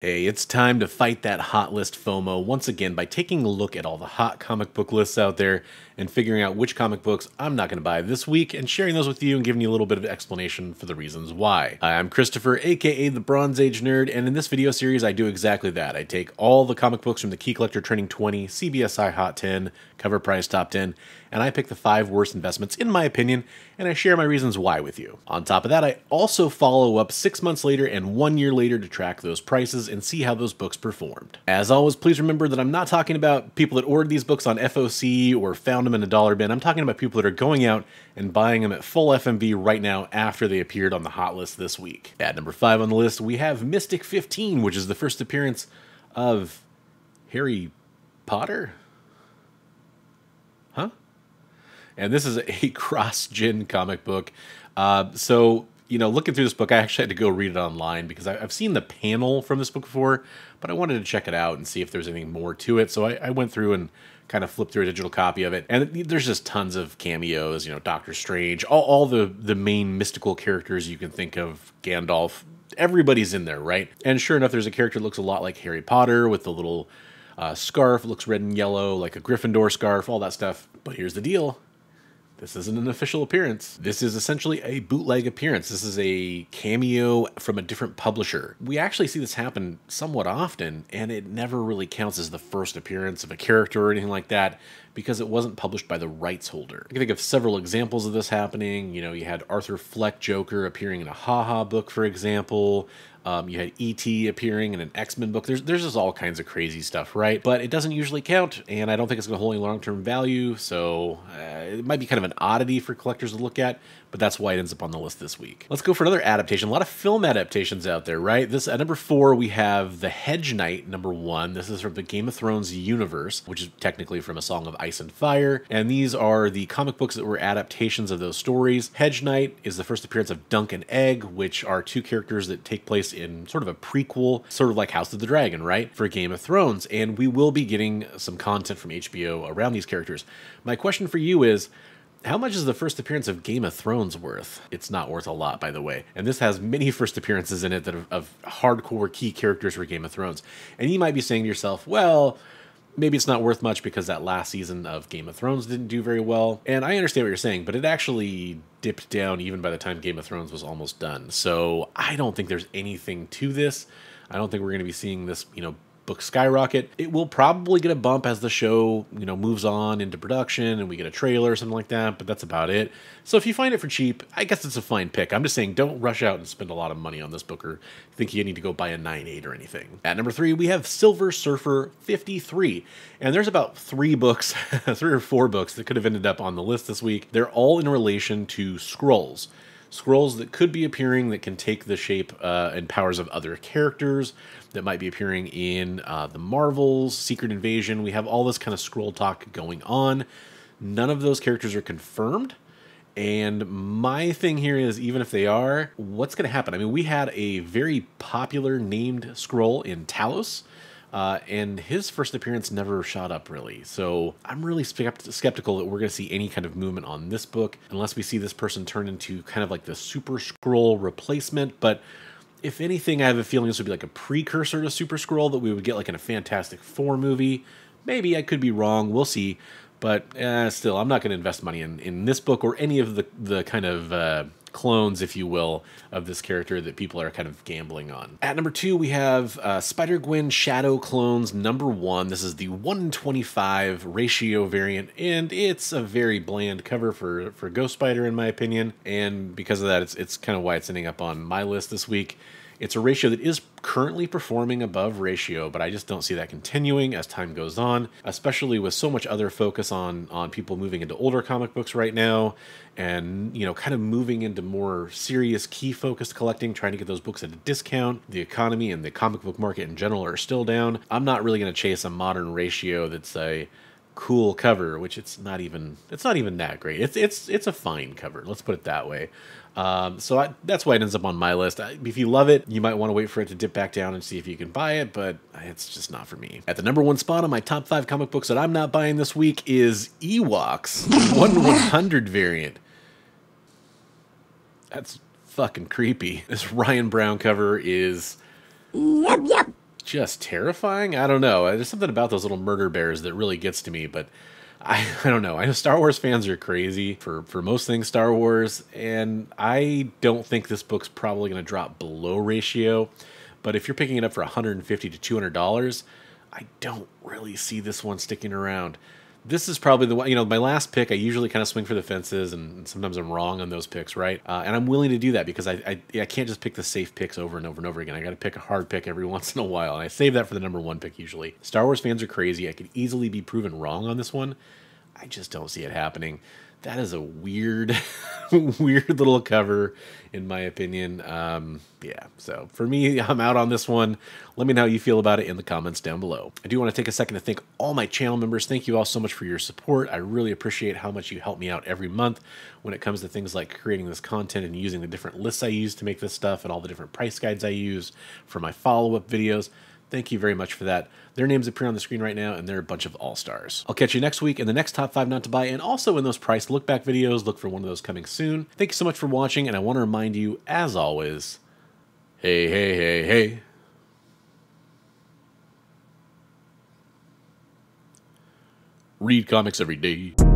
Hey, it's time to fight that hot list FOMO once again by taking a look at all the hot comic book lists out there and figuring out which comic books I'm not going to buy this week and sharing those with you and giving you a little bit of explanation for the reasons why. Hi, I'm Christopher, aka the Bronze Age Nerd, and in this video series I do exactly that. I take all the comic books from the Key Collector Training 20, CBSI Hot 10, Cover Price Top 10, and I pick the 5 worst investments in my opinion, and I share my reasons why with you. On top of that, I also follow up 6 months later and 1 year later to track those prices and see how those books performed. As always, please remember that I'm not talking about people that ordered these books on FOC or found them in a dollar bin. I'm talking about people that are going out and buying them at full FMV right now after they appeared on the hot list this week. At number 5 on the list, we have Mystic 15, which is the first appearance of Harry Potter? Huh? And this is a cross-gen comic book. Looking through this book, I actually had to go read it online because I've seen the panel from this book before, but I wanted to check it out and see if there's anything more to it. So I went through and kind of flipped through a digital copy of it. And there's just tons of cameos, Doctor Strange, all the main mystical characters you can think of, Gandalf, everybody's in there, right? And sure enough, there's a character that looks a lot like Harry Potter with the little scarf, looks red and yellow, like a Gryffindor scarf, all that stuff. But here's the deal. This isn't an official appearance. This is essentially a bootleg appearance. This is a cameo from a different publisher. We actually see this happen somewhat often, and it never really counts as the first appearance of a character or anything like that because it wasn't published by the rights holder. I can think of several examples of this happening. You had Arthur Fleck Joker appearing in a Ha-Ha book, for example. You had E.T. appearing in an X-Men book. There's just all kinds of crazy stuff, right? But it doesn't usually count, and I don't think it's going to hold any long-term value, so it might be kind of an oddity for collectors to look at, but that's why it ends up on the list this week. Let's go for another adaptation. A lot of film adaptations out there, right? This at number 4, we have The Hedge Knight, number 1. This is from the Game of Thrones universe, which is technically from A Song of Ice and Fire, and these are the comic books that were adaptations of those stories. Hedge Knight is the first appearance of Dunk and Egg, which are 2 characters that take place in sort of a prequel, sort of like House of the Dragon, right? For Game of Thrones, and we will be getting some content from HBO around these characters. My question for you is, how much is the first appearance of Game of Thrones worth? It's not worth a lot, by the way. And this has many first appearances in it that of hardcore key characters for Game of Thrones. And you might be saying to yourself, well, maybe it's not worth much because that last season of Game of Thrones didn't do very well. And I understand what you're saying, but it actually dipped down even by the time Game of Thrones was almost done. So I don't think there's anything to this. I don't think we're going to be seeing this, book skyrocket. It will probably get a bump as the show, moves on into production and we get a trailer or something like that, but that's about it. So if you find it for cheap, I guess it's a fine pick. I'm just saying don't rush out and spend a lot of money on this book or think you need to go buy a 9.8 or anything. At number 3, we have Silver Surfer 53. And there's about 3 books, 3 or 4 books that could have ended up on the list this week. They're all in relation to Skrulls. Skrulls that could be appearing that can take the shape and powers of other characters that might be appearing in the Marvels, Secret Invasion. We have all this kind of Skrull talk going on. None of those characters are confirmed. And my thing here is, even if they are, what's going to happen? I mean, we had a very popular named Skrull in Talos, and his first appearance never shot up really. So I'm really skeptical that we're going to see any kind of movement on this book unless we see this person turn into kind of like the Super Skrull replacement. But if anything, I have a feeling this would be like a precursor to Super Skrull that we would get like in a Fantastic Four movie. Maybe I could be wrong. We'll see. But still, I'm not going to invest money in this book or any of the kind of clones, if you will, of this character that people are kind of gambling on. At number 2, we have Spider-Gwen Shadow Clones number 1. This is the 1:25 ratio variant, and it's a very bland cover for Ghost Spider, in my opinion. And because of that, it's kind of why it's ending up on my list this week. It's a ratio that is currently performing above ratio, but I just don't see that continuing as time goes on, especially with so much other focus on people moving into older comic books right now and, kind of moving into more serious key-focused collecting, trying to get those books at a discount. The economy and the comic book market in general are still down. I'm not really going to chase a modern ratio that's a cool cover, which it's not even that great. It's a fine cover, let's put it that way. That's why it ends up on my list. If you love it, you might want to wait for it to dip back down and see if you can buy it, but it's just not for me. At the number 1 spot on my top 5 comic books that I'm not buying this week is Ewoks 1/100 variant. That's fucking creepy. This Ryan Brown cover is Yep. just terrifying. I don't know. There's something about those little murder bears that really gets to me, but I don't know. I know Star Wars fans are crazy for most things Star Wars, and I don't think this book's probably going to drop below ratio. But if you're picking it up for $150 to $200, I don't really see this one sticking around. This is probably the one, my last pick, I usually kind of swing for the fences, and sometimes I'm wrong on those picks, right? And I'm willing to do that because I can't just pick the safe picks over and over and over again. I got to pick a hard pick every once in a while, and I save that for the number one pick usually. Star Wars fans are crazy. I could easily be proven wrong on this one. I just don't see it happening. That is a weird, weird little cover, in my opinion. Yeah, so for me, I'm out on this one. Let me know how you feel about it in the comments down below. I do want to take a second to thank all my channel members. Thank you all so much for your support. I really appreciate how much you help me out every month when it comes to things like creating this content and using the different lists I use to make this stuff and all the different price guides I use for my follow-up videos. Thank you very much for that. Their names appear on the screen right now, and they're a bunch of all-stars. I'll catch you next week in the next top 5 not to buy, and also in those price look-back videos. Look for one of those coming soon. Thank you so much for watching, and I want to remind you, as always, hey, hey, hey, hey. Read comics every day.